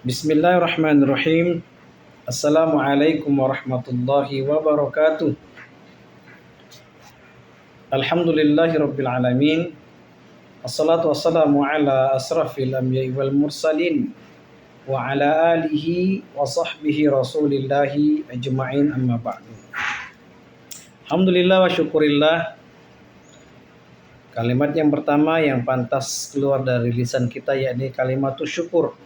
Bismillahirrahmanirrahim. Assalamualaikum warahmatullahi wabarakatuh. Alhamdulillahirabbil alamin. Assalatu wassalamu ala asrafil anbiya'i wal mursalin wa ala alihi wa sahbihi rasulillahi ajma'in, amma ba'du. Alhamdulillah wa syukurillah. Kalimat yang pertama yang pantas keluar dari lisan kita yakni kalimatus syukur.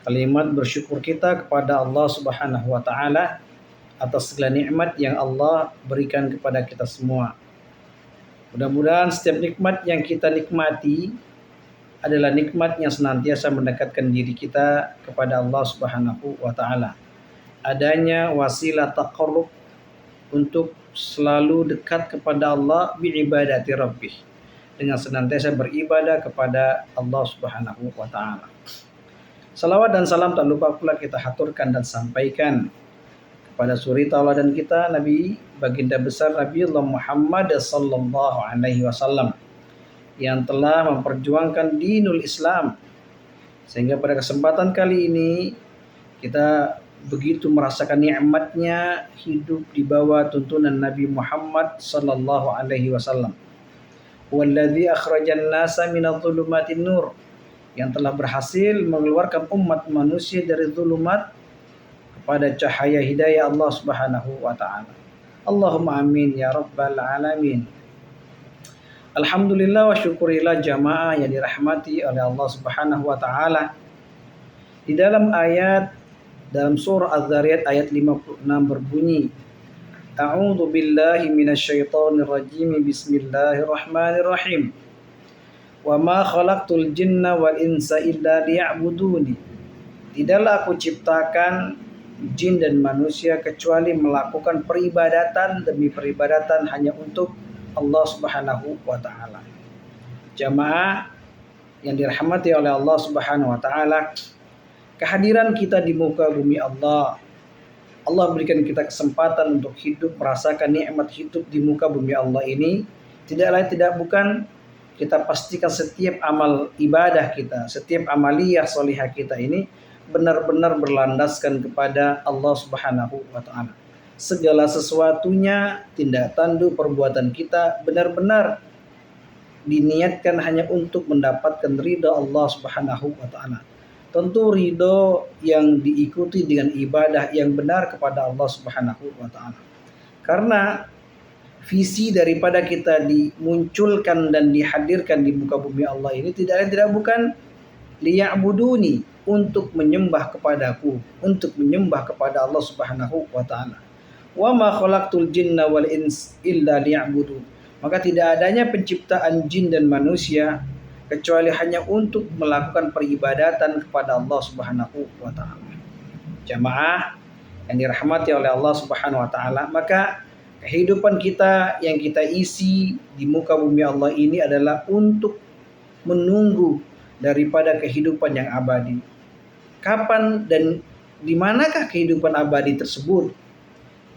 Kalimat bersyukur kita kepada Allah Subhanahu wa taala atas segala nikmat yang Allah berikan kepada kita semua. Mudah-mudahan setiap nikmat yang kita nikmati adalah nikmat yang senantiasa mendekatkan diri kita kepada Allah Subhanahu wa taala. Adanya wasilah taqarrub untuk selalu dekat kepada Allah biibadati rabbih, dengan senantiasa beribadah kepada Allah Subhanahu wa taala. Salawat dan salam tak lupa pula kita haturkan dan sampaikan kepada suri tauladan kita Nabi baginda besar Nabiullah Muhammad sallallahu alaihi wasallam yang telah memperjuangkan dinul Islam, sehingga pada kesempatan kali ini kita begitu merasakan nikmatnya hidup di bawah tuntunan Nabi Muhammad sallallahu alaihi wasallam. Walladzi akhrajan nasa minadh-dhulumatin nur, yang telah berhasil mengeluarkan umat manusia dari zulumat kepada cahaya hidayah Allah Subhanahu wa taala. Allahumma amin ya rabbal alamin. Alhamdulillah wa syukurillah jamaah yang dirahmati oleh Allah Subhanahu wa taala. Di dalam surah Az-Zariyat ayat 56 berbunyi, A'udzu billahi minasyaitonir rajim. Bismillahirrahmanirrahim. Wa ma khalaqtul jinna wal insa illa liya'buduni. Tidaklah aku ciptakan jin dan manusia kecuali melakukan peribadatan demi peribadatan hanya untuk Allah Subhanahu wa taala. Jamaah yang dirahmati oleh Allah Subhanahu wa taala, kehadiran kita di muka bumi Allah berikan kita kesempatan untuk hidup, merasakan nikmat hidup di muka bumi Allah ini. Tidak lain tidak bukan kita pastikan setiap amal ibadah kita, setiap amaliyah solihah kita ini benar-benar berlandaskan kepada Allah Subhanahu wa taala. Segala sesuatunya, tindak tanduk perbuatan kita benar-benar diniatkan hanya untuk mendapatkan ridha Allah Subhanahu wa taala. Tentu ridha yang diikuti dengan ibadah yang benar kepada Allah Subhanahu wa taala. Karena visi daripada kita dimunculkan dan dihadirkan di muka bumi Allah ini tidak lain tidak bukan liya'buduni, untuk menyembah kepadaku, untuk menyembah kepada Allah Subhanahu wa taala. Wa ma khalaqtul jinna wal ins illa liya'budun. Maka tidak adanya penciptaan jin dan manusia kecuali hanya untuk melakukan peribadatan kepada Allah Subhanahu wa taala. Jamaah yang dirahmati oleh Allah Subhanahu wa taala, maka kehidupan kita yang kita isi di muka bumi Allah ini adalah untuk menunggu daripada kehidupan yang abadi. Kapan dan di manakah kehidupan abadi tersebut?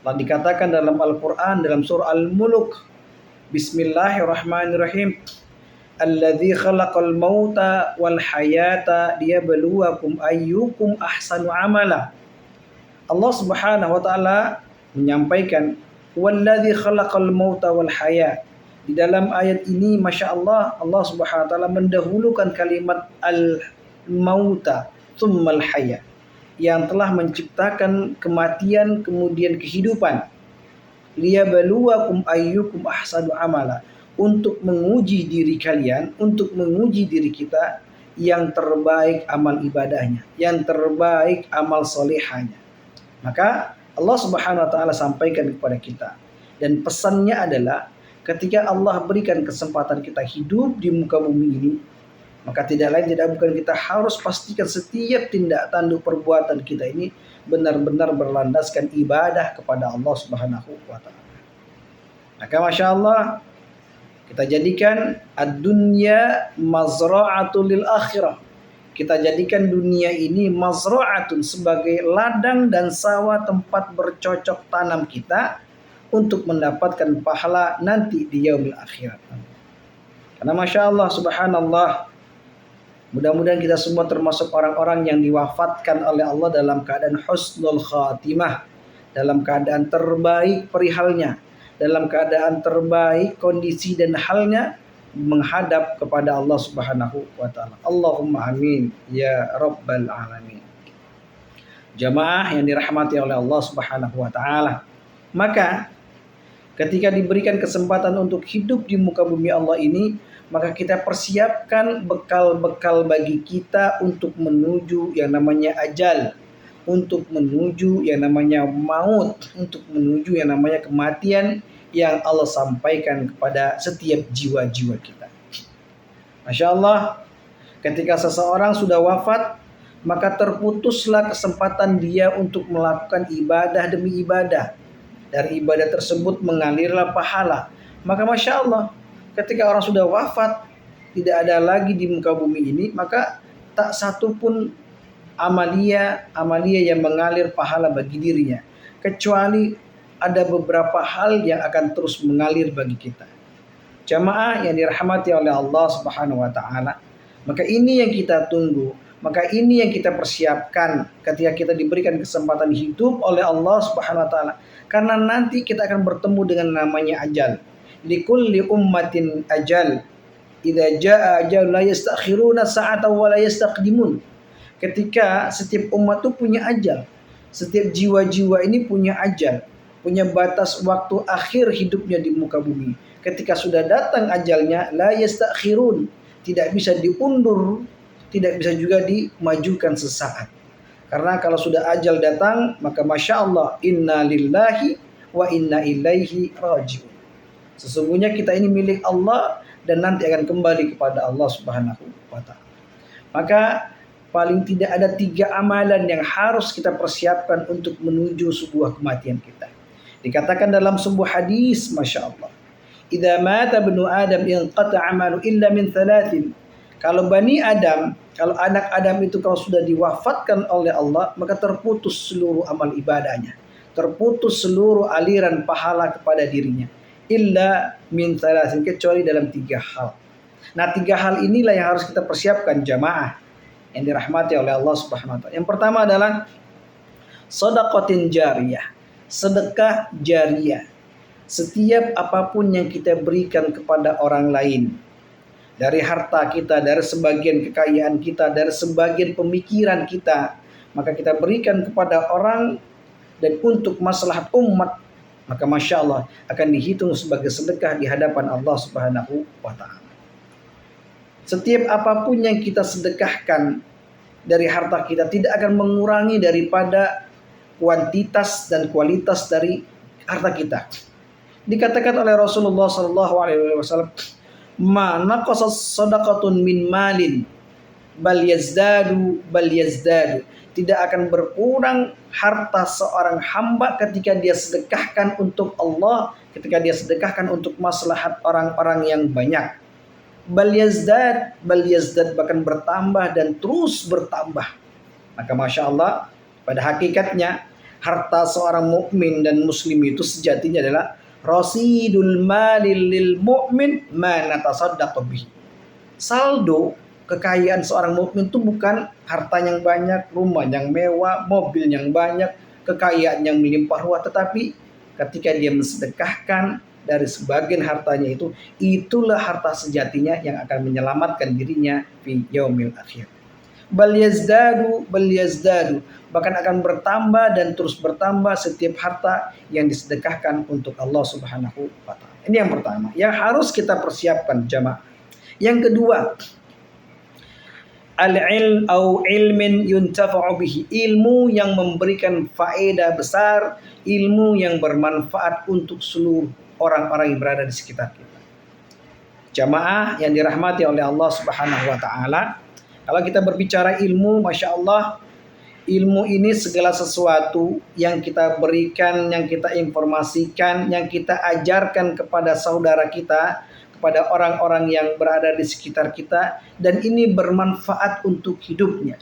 Telah dikatakan dalam Al-Quran dalam surah Al-Mulk, Bismillahirrahmanirrahim. Alladzi khalaqal mauta wal hayata liyabluwakum ayyukum ahsanu amala. Allah Subhanahu wa taala menyampaikan walladzi khalaqal mauta wal hayat. Di dalam ayat ini Masya Allah, Allah Subhanahu wa taala mendahulukan kalimat al-mauta tsummal hayat, yang telah menciptakan kematian kemudian kehidupan. Liyabluwakum ayyukum ahsanu amala, untuk menguji diri kalian, untuk menguji diri kita yang terbaik amal ibadahnya, yang terbaik amal solehahnya. Maka Allah Subhanahu wa taala sampaikan kepada kita, dan pesannya adalah ketika Allah berikan kesempatan kita hidup di muka bumi ini, maka tidak lain tidak bukan kita harus pastikan setiap tindak tanduk perbuatan kita ini benar-benar berlandaskan ibadah kepada Allah Subhanahu wa taala. Maka Masya Allah, kita jadikan ad-dunya mazra'atul lil akhirah. Kita jadikan dunia ini mazra'atun, sebagai ladang dan sawah tempat bercocok tanam kita untuk mendapatkan pahala nanti di yaumil akhirat. Karena Masya Allah, subhanallah, Mudah-mudahan kita semua termasuk orang-orang yang diwafatkan oleh Allah dalam keadaan husnul khatimah, dalam keadaan terbaik perihalnya, dalam keadaan terbaik kondisi dan halnya menghadap kepada Allah Subhanahu wa taala. Allahumma amin ya rabbal alamin. Jamaah yang dirahmati oleh Allah Subhanahu wa taala. Maka ketika diberikan kesempatan untuk hidup di muka bumi Allah ini, maka kita persiapkan bekal-bekal bagi kita untuk menuju yang namanya ajal, untuk menuju yang namanya maut, untuk menuju yang namanya kematian yang Allah sampaikan kepada setiap jiwa-jiwa kita. Masya Allah, ketika seseorang sudah wafat, maka terputuslah kesempatan dia untuk melakukan ibadah demi ibadah. Dari ibadah tersebut mengalirlah pahala. Maka Masya Allah, ketika orang sudah wafat, tidak ada lagi di muka bumi ini, maka tak satu pun amalia yang mengalir pahala bagi dirinya, kecuali ada beberapa hal yang akan terus mengalir bagi kita. Jamaah yang dirahmati oleh Allah Subhanahu wa taala, maka ini yang kita tunggu, maka ini yang kita persiapkan ketika kita diberikan kesempatan hidup oleh Allah Subhanahu wa taala, karena nanti kita akan bertemu dengan namanya ajal. Likulli ummatin ajal, idza jaa ajal la yastakhiruna sa'atan wa la yastaqdimun. Ketika setiap umat itu punya ajal, setiap jiwa-jiwa ini punya ajal, punya batas waktu akhir hidupnya di muka bumi. Ketika sudah datang ajalnya, la yastakhirun, tidak bisa diundur, tidak bisa juga dimajukan sesaat. Karena kalau sudah ajal datang, maka Masya Allah, inna lillahi wa inna ilaihi raji'un. Sesungguhnya kita ini milik Allah dan nanti akan kembali kepada Allah Subhanahu wa taala. Maka paling tidak ada 3 amalan yang harus kita persiapkan untuk menuju sebuah kematian kita. Dikatakan dalam sebuah hadis, Masya Allah, idza mata ibnu Adam inqata amalu illa min 3. Kalau Bani Adam, kalau anak Adam itu kalau sudah diwafatkan oleh Allah, maka terputus seluruh amal ibadahnya, terputus seluruh aliran pahala kepada dirinya. Illa min 3, kecuali dalam 3 hal. Nah, 3 hal inilah yang harus kita persiapkan jamaah yang dirahmati oleh Allah Subhanahu wa taala. Yang pertama adalah sedekatin jariyah, sedekah jariyah. Setiap apapun yang kita berikan kepada orang lain, dari harta kita, dari sebagian kekayaan kita, dari sebagian pemikiran kita, maka kita berikan kepada orang dan untuk maslahat umat, maka Masya Allah akan dihitung sebagai sedekah di hadapan Allah Subhanahu wa ta'ala. Setiap apapun yang kita sedekahkan dari harta kita tidak akan mengurangi daripada kuantitas dan kualitas dari harta kita. Dikatakan oleh Rasulullah SAW, ma naqasas sadaqatun min malin bal yazdadu. Tidak akan berkurang harta seorang hamba ketika dia sedekahkan untuk Allah, ketika dia sedekahkan untuk maslahat orang-orang yang banyak. Bal yazdad, bahkan bertambah dan terus bertambah. Maka Masya Allah, pada hakikatnya harta seorang mukmin dan muslim itu sejatinya adalah rasidul malil lil mu'min ma natasaddaqu bihi. Saldo kekayaan seorang mukmin itu bukan harta yang banyak, rumah yang mewah, mobil yang banyak, kekayaan yang melimpah ruah, tetapi ketika dia mensedekahkan dari sebagian hartanya itu, itulah harta sejatinya yang akan menyelamatkan dirinya fi yaumil akhir. Bal yazdadu, bahkan akan bertambah dan terus bertambah setiap harta yang disedekahkan untuk Allah Subhanahu wa taala. Ini yang pertama yang harus kita persiapkan jamaah. Yang kedua, al-ilm au ilmin yuntafa'u bihi, ilmu yang memberikan faedah besar, ilmu yang bermanfaat untuk seluruh orang-orang yang berada di sekitar kita. Jamaah yang dirahmati oleh Allah Subhanahu wa taala, kalau kita berbicara ilmu, Masya Allah, ilmu ini segala sesuatu yang kita berikan, yang kita informasikan, yang kita ajarkan kepada saudara kita, kepada orang-orang yang berada di sekitar kita, dan ini bermanfaat untuk hidupnya.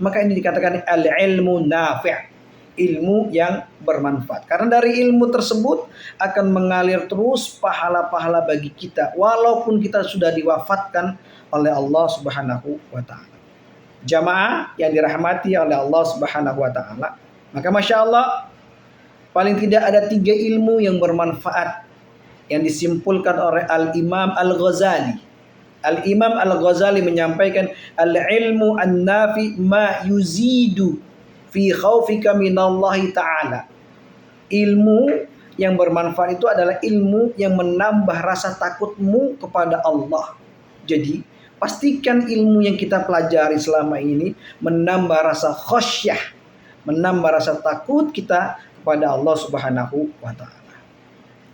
Maka ini dikatakan al-ilmu nafi', ilmu yang bermanfaat. Karena dari ilmu tersebut akan mengalir terus pahala-pahala bagi kita walaupun kita sudah diwafatkan oleh Allah Subhanahu wa taala. Jamaah yang dirahmati oleh Allah Subhanahu wa taala, maka Masya Allah, paling tidak ada 3 ilmu yang bermanfaat yang disimpulkan oleh Al-Imam Al-Ghazali. Al-Imam Al-Ghazali menyampaikan, al-ilmu an-nafi ma yuzidu fi khaufika minallahi ta'ala. Ilmu yang bermanfaat itu adalah ilmu yang menambah rasa takutmu kepada Allah. Jadi pastikan ilmu yang kita pelajari selama ini menambah rasa khasyah, menambah rasa takut kita kepada Allah Subhanahu wa taala.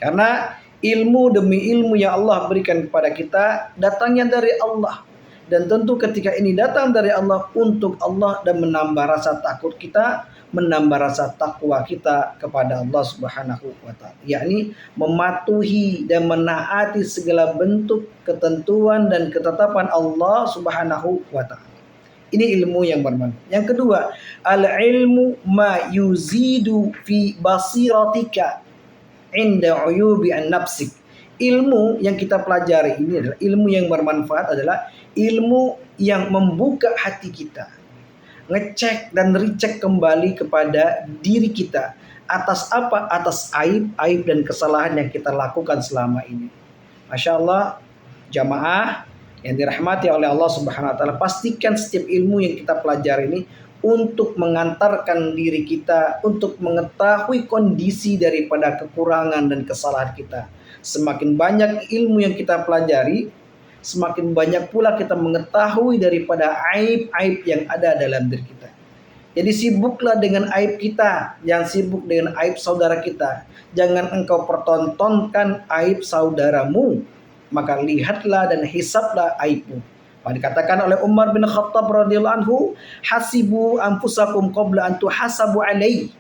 Karena ilmu demi ilmu yang Allah berikan kepada kita datangnya dari Allah. Dan tentu ketika ini datang dari Allah untuk Allah dan menambah rasa takut kita, menambah rasa takwa kita kepada Allah Subhanahu wa taala, yakni mematuhi dan menaati segala bentuk ketentuan dan ketetapan Allah Subhanahu wa taala. Ini ilmu yang bermanfaat. Yang kedua, al-ilmu ma yuzidu fi basiratika inda uyubi an-nafsik. Ilmu yang kita pelajari ini adalah ilmu yang bermanfaat, adalah ilmu yang membuka hati kita, ngecek dan recheck kembali kepada diri kita atas apa? Atas aib-aib dan kesalahan yang kita lakukan selama ini. Masya Allah, jamaah yang dirahmati oleh Allah Subhanahu wa taala, pastikan setiap ilmu yang kita pelajari ini untuk mengantarkan diri kita untuk mengetahui kondisi daripada kekurangan dan kesalahan kita. Semakin banyak ilmu yang kita pelajari, semakin banyak pula kita mengetahui daripada aib-aib yang ada dalam diri kita. Jadi sibuklah dengan aib kita, jangan sibuk dengan aib saudara kita. Jangan engkau pertontonkan aib saudaramu, maka lihatlah dan hisablah aibmu. Dikatakan oleh Umar bin Khattab radhiyallahu anhu, hasibu anfusakum qabla an tuhasabu alaihi.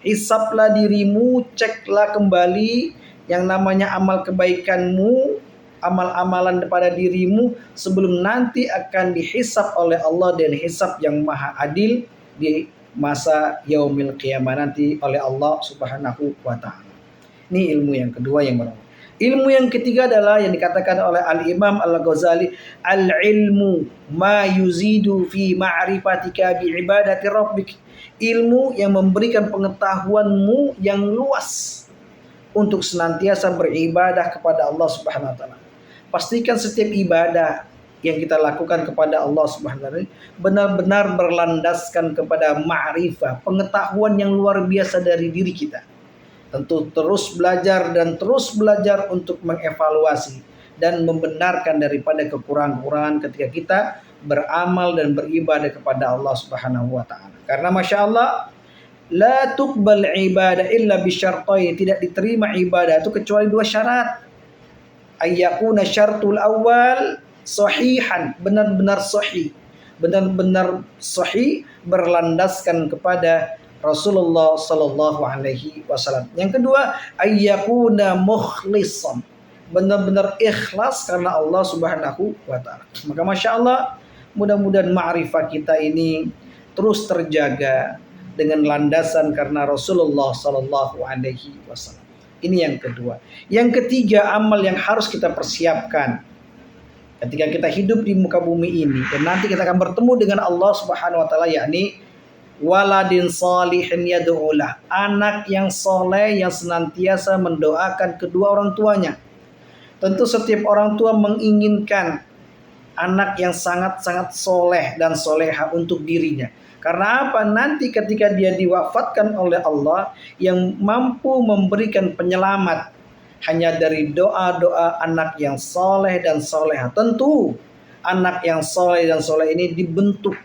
Hisablah dirimu, ceklah kembali yang namanya amal kebaikanmu, amal-amalan pada dirimu sebelum nanti akan dihisab oleh Allah dan hisab yang maha adil di masa yaumil qiyamah nanti oleh Allah Subhanahu wa taala. Ini ilmu yang kedua yang bermanfaat. Ilmu yang ketiga adalah yang dikatakan oleh Al-Imam Al-Ghazali, al-ilmu ma yuzidu fi ma'rifatika bi ibadati rabbik. Ilmu yang memberikan pengetahuanmu yang luas untuk senantiasa beribadah kepada Allah Subhanahu wa taala. Pastikan setiap ibadah yang kita lakukan kepada Allah Subhanahu wa taala benar-benar berlandaskan kepada ma'rifah, pengetahuan yang luar biasa dari diri kita. Tentu terus belajar dan terus belajar untuk mengevaluasi dan membenarkan daripada kekurangan-kekurangan ketika kita beramal dan beribadah kepada Allah Subhanahu wa taala. Karena Masya Allah, la tuqbal ibadah illa bisyartain, tidak diterima ibadah itu kecuali 2 syarat. Ayyakuna syartul awal sahihan, benar-benar sahih. Benar-benar sahih berlandaskan kepada Rasulullah sallallahu alaihi wasallam. Yang kedua, ayyakuna mukhlishan, benar-benar ikhlas karena Allah Subhanahu wa taala. Maka Masya Allah, mudah-mudahan ma'rifah kita ini terus terjaga dengan landasan karena Rasulullah sallallahu alaihi wasallam. Ini yang kedua. Yang ketiga, amal yang harus kita persiapkan ketika kita hidup di muka bumi ini dan nanti kita akan bertemu dengan Allah Subhanahu wa taala, yakni waladin salihin yad'ulah, anak yang soleh yang senantiasa mendoakan kedua orang tuanya. Tentu setiap orang tua menginginkan anak yang sangat-sangat soleh dan soleha untuk dirinya. Karena apa? Nanti ketika dia diwafatkan oleh Allah yang mampu memberikan penyelamat hanya dari doa-doa anak yang soleh dan soleha. Tentu anak yang soleh dan soleh ini dibentuk,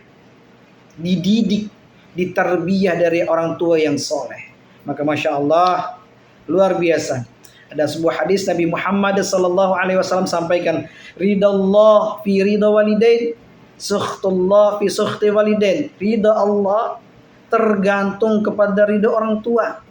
dididik, ditarbiyah dari orang tua yang soleh. Maka Masya Allah, luar biasa. Ada sebuah hadis Nabi Muhammad sallallahu alaihi wasallam sampaikan, ridallah fi ridha walidain, sukhtullah fi sukhti walidain. Ridha Allah tergantung kepada ridha orang tua.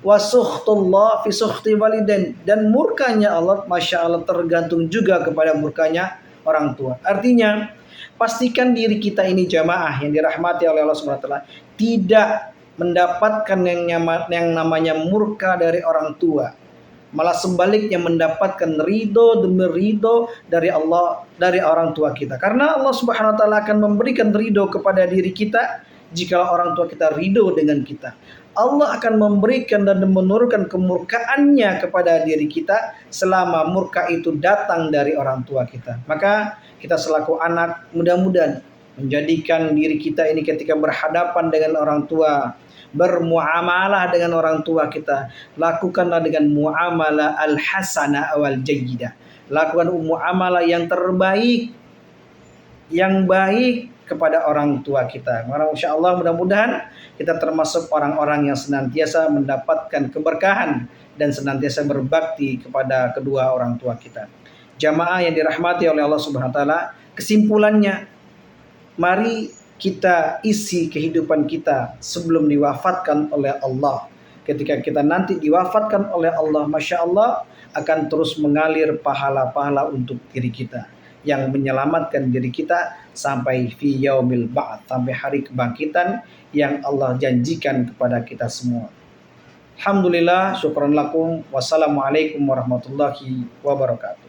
Wa sukhtullah fi sukhti walidain, dan murkanya Allah Masya Allah tergantung juga kepada murkanya orang tua. Artinya pastikan diri kita ini jamaah yang dirahmati oleh Allah Subhanahu wa taala tidak mendapatkan yang namanya murka dari orang tua, malah sebaliknya mendapatkan ridho demi ridho dari Allah, dari orang tua kita. Karena Allah Subhanahu wa taala akan memberikan ridho kepada diri kita jika orang tua kita ridho dengan kita. Allah akan memberikan dan menurunkan kemurkaannya kepada diri kita selama murka itu datang dari orang tua kita. Maka kita selaku anak mudah-mudahan menjadikan diri kita ini ketika berhadapan dengan orang tua, bermuamalah dengan orang tua kita, lakukanlah dengan muamalah al-hasanah wal jayyidah. Lakukan muamalah yang terbaik, yang baik kepada orang tua kita. Karena insya Allah mudah-mudahan kita termasuk orang-orang yang senantiasa mendapatkan keberkahan dan senantiasa berbakti kepada kedua orang tua kita. Jamaah yang dirahmati oleh Allah Subhanahu wa taala, kesimpulannya, mari kita isi kehidupan kita sebelum diwafatkan oleh Allah. Ketika kita nanti diwafatkan oleh Allah, Masya Allah, akan terus mengalir pahala-pahala untuk diri kita, yang menyelamatkan diri kita sampai fi yaumil ba'ats, sampai hari kebangkitan yang Allah janjikan kepada kita semua. Alhamdulillah, syukran lakum. Wassalamualaikum warahmatullahi wabarakatuh.